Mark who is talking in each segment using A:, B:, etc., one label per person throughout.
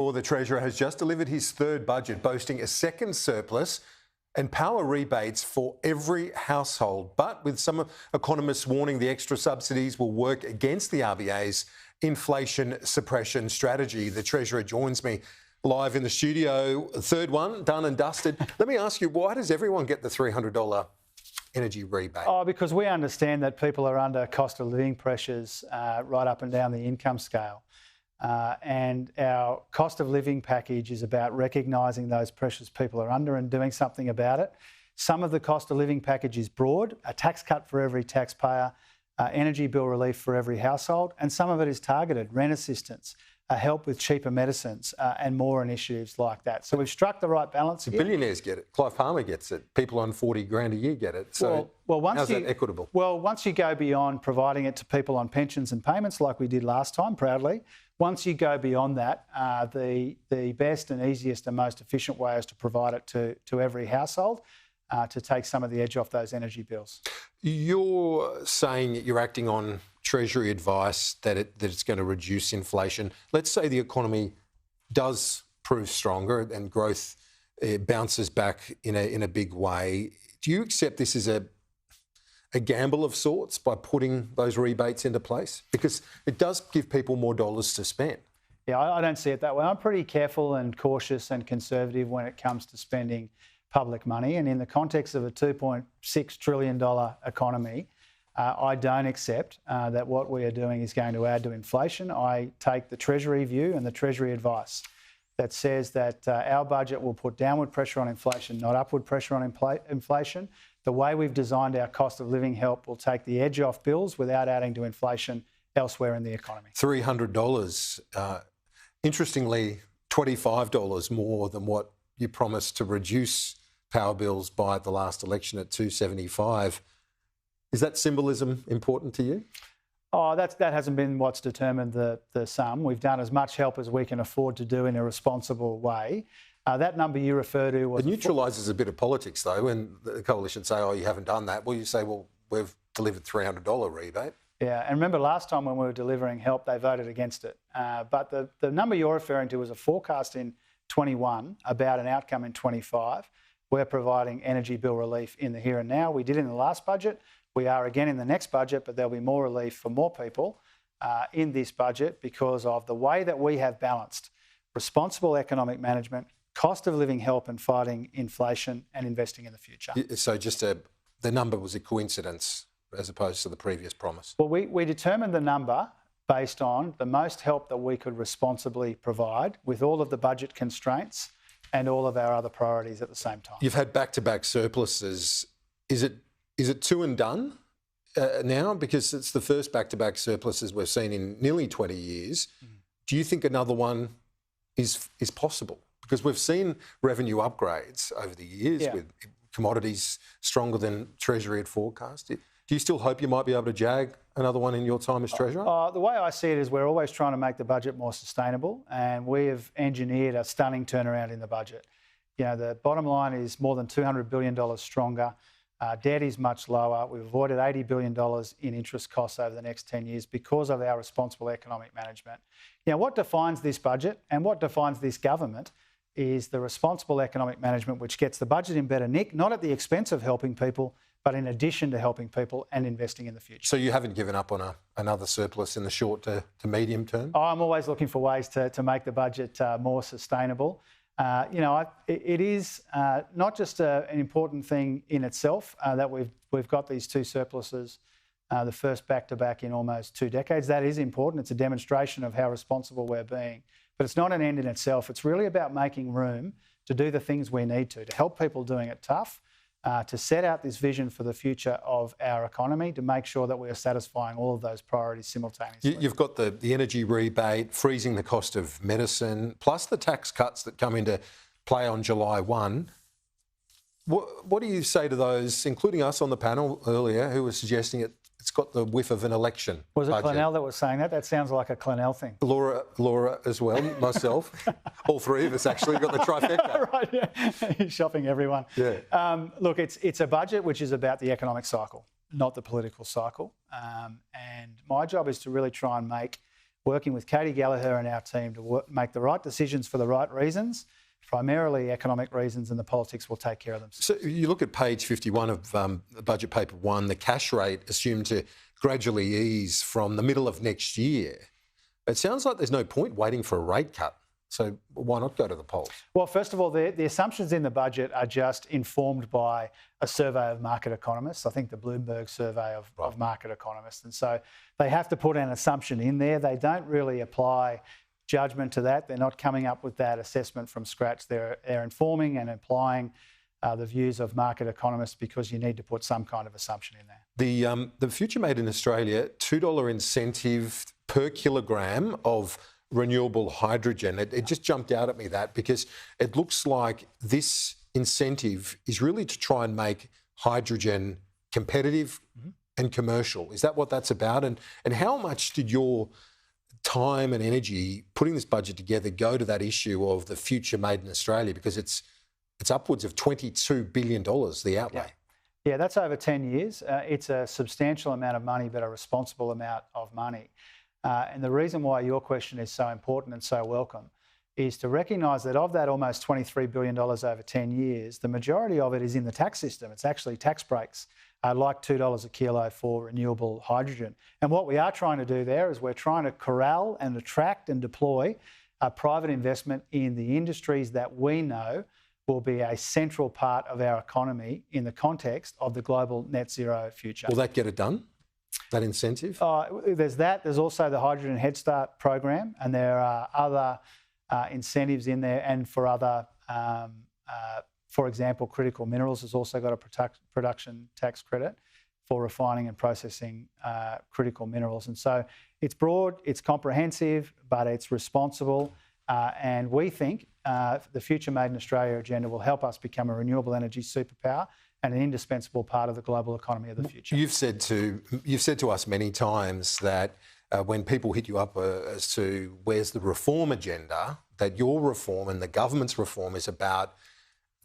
A: Well, the Treasurer has just delivered his third budget, boasting a second surplus and power rebates for every household. But with some economists warning the extra subsidies will work against the RBA's inflation suppression strategy. The Treasurer joins me live in the studio. Third one, done and dusted. Let me ask you, why does everyone get the $300 energy rebate?
B: Oh, because we understand that people are under cost of living pressures right up and down the income scale. And our cost of living package is about recognising those pressures people are under and doing something about it. Some of the cost of living package is broad, a tax cut for every taxpayer, energy bill relief for every household, and some of it is targeted, rent assistance, help with cheaper medicines and more initiatives like that. So we've struck the right balance here.
A: Billionaires get it. Clive Palmer gets it. People on 40 grand a year get it. So how's that equitable?
B: Well, once you go beyond providing it to people on pensions and payments like we did last time, proudly, once you go beyond that, the best and easiest and most efficient way is to provide it to every household to take some of the edge off those energy bills.
A: You're saying that you're acting on Treasury advice that it's going to reduce inflation. Let's say the economy does prove stronger and growth bounces back in a big way. Do you accept this is a gamble of sorts by putting those rebates into place? Because it does give people more dollars to spend.
B: Yeah, I don't see it that way. I'm pretty careful and cautious and conservative when it comes to spending public money. And in the context of a $2.6 trillion economy, I don't accept that what we are doing is going to add to inflation. I take the Treasury view and the Treasury advice that says that our budget will put downward pressure on inflation, not upward pressure on inflation. The way we've designed our cost of living help will take the edge off bills without adding to inflation elsewhere in the economy.
A: $300. Interestingly, $25 more than what you promised to reduce power bills by at the last election at $275. Is that symbolism important to you?
B: Oh, that hasn't been what's determined the sum. We've done as much help as we can afford to do in a responsible way. That number you refer to was...
A: It neutralises a bit of politics, though, when the coalition say, oh, you haven't done that. Well, you say, well, we've delivered $300 rebate.
B: Yeah, and remember last time when we were delivering help, they voted against it. But the number you're referring to was a forecast in 21 about an outcome in 25. We're providing energy bill relief in the here and now. We did in the last budget. We are again in the next budget, but there'll be more relief for more people in this budget because of the way that we have balanced responsible economic management, cost of living help and fighting inflation and investing in the future.
A: So just the number was a coincidence as opposed to the previous promise?
B: Well, we determined the number based on the most help that we could responsibly provide with all of the budget constraints and all of our other priorities at the same time.
A: You've had back-to-back surpluses. Is it two and done now? Because it's the first back-to-back surpluses we've seen in nearly 20 years. Do you think another one is possible? Because we've seen revenue upgrades over the years with commodities stronger than Treasury had forecast. Do you still hope you might be able to jag another one in your time as Treasurer?
B: The way I see it is we're always trying to make the budget more sustainable, and we have engineered a stunning turnaround in the budget. You know, the bottom line is more than $200 billion stronger. Debt is much lower. We've avoided $80 billion in interest costs over the next 10 years because of our responsible economic management. You know, what defines this budget and what defines this government is the responsible economic management, which gets the budget in better nick, not at the expense of helping people, but in addition to helping people and investing in the future.
A: So you haven't given up on another surplus in the short to medium term?
B: I'm always looking for ways to make the budget more sustainable. It is not just an important thing in itself that we've got these two surpluses, the first back-to-back in almost 2 decades. That is important. It's a demonstration of how responsible we're being. But it's not an end in itself. It's really about making room to do the things we need to help people doing it tough, to set out this vision for the future of our economy, to make sure that we are satisfying all of those priorities simultaneously.
A: You've got the energy rebate, freezing the cost of medicine, plus the tax cuts that come into play on July 1. What do you say to those, including us on the panel earlier, who were suggesting it's got the whiff of an election
B: Was it
A: budget?
B: Clennell that was saying that? That sounds like a Clennell thing.
A: Laura as well, myself. All three of us actually got the trifecta.
B: Right, yeah. He's shopping everyone.
A: Yeah.
B: Look, it's a budget which is about the economic cycle, not the political cycle. And my job is to really try and make working with Katie Gallagher and our team to make the right decisions for the right reasons, primarily economic reasons, and the politics will take care of them.
A: So you look at page 51 of Budget Paper 1, the cash rate assumed to gradually ease from the middle of next year. It sounds like there's no point waiting for a rate cut. So why not go to the polls?
B: Well, first of all, the assumptions in the budget are just informed by a survey of market economists. I think the Bloomberg survey of market economists. And so they have to put an assumption in there. They don't really apply judgment to that. They're not coming up with that assessment from scratch. They're informing and applying the views of market economists because you need to put some kind of assumption in there.
A: The Future Made in Australia $2 incentive per kilogram of renewable hydrogen. It just jumped out at me that because it looks like this incentive is really to try and make hydrogen competitive and commercial. Is that what that's about? And how much did your time and energy putting this budget together go to that issue of the Future Made in Australia? Because it's upwards of $22 billion, the outlay.
B: Yeah, that's over 10 years. It's a substantial amount of money, but a responsible amount of money. And the reason why your question is so important and so welcome is to recognise that of that almost $23 billion over 10 years, the majority of it is in the tax system. It's actually tax breaks, like $2 a kilo for renewable hydrogen. And what we are trying to do there is we're trying to corral and attract and deploy private investment in the industries that we know will be a central part of our economy in the context of the global net zero future.
A: Will that get it done? That incentive?
B: There's that. There's also the Hydrogen Head Start program, and there are other incentives in there. And for other, for example, critical minerals has also got a production tax credit for refining and processing critical minerals. And so it's broad, it's comprehensive, but it's responsible. And we think the Future Made in Australia agenda will help us become a renewable energy superpower and an indispensable part of the global economy of the future.
A: You've said to us many times that when people hit you up as to where's the reform agenda, that your reform and the government's reform is about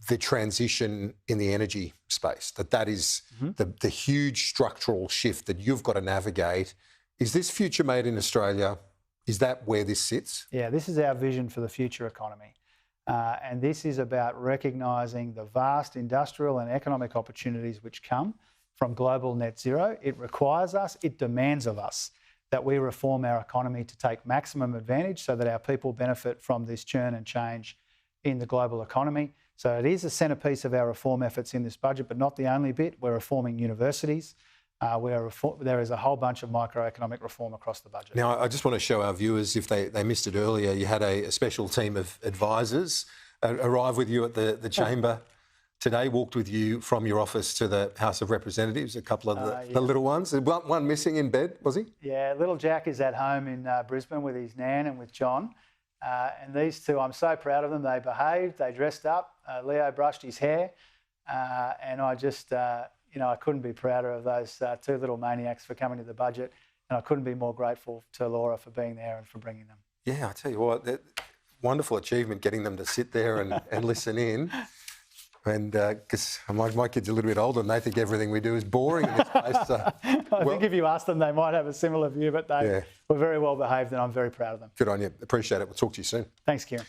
A: the transition in the energy space, that is the huge structural shift that you've got to navigate. Is this Future Made in Australia, is that where this sits?
B: Yeah, this is our vision for the future economy. And this is about recognising the vast industrial and economic opportunities which come from global net zero. It requires us, it demands of us that we reform our economy to take maximum advantage so that our people benefit from this churn and change in the global economy. So it is a centrepiece of our reform efforts in this budget, but not the only bit. We're reforming universities. There is a whole bunch of microeconomic reform across the budget.
A: Now, I just want to show our viewers, if they missed it earlier, you had a special team of advisors arrive with you at the chamber today, walked with you from your office to the House of Representatives, a couple of the little ones. One missing in bed, was he?
B: Yeah, little Jack is at home in Brisbane with his nan and with John. And these two, I'm so proud of them. They behaved, they dressed up. Leo brushed his hair. And I just... I couldn't be prouder of those two little maniacs for coming to the budget, and I couldn't be more grateful to Laura for being there and for bringing them.
A: Yeah, I tell you what, wonderful achievement getting them to sit there and listen in. And because my kids are a little bit older and they think everything we do is boring in this place. So,
B: I think if you ask them, they might have a similar view, but they were very well behaved and I'm very proud of them.
A: Good on you. Appreciate it. We'll talk to you soon.
B: Thanks, Kieran.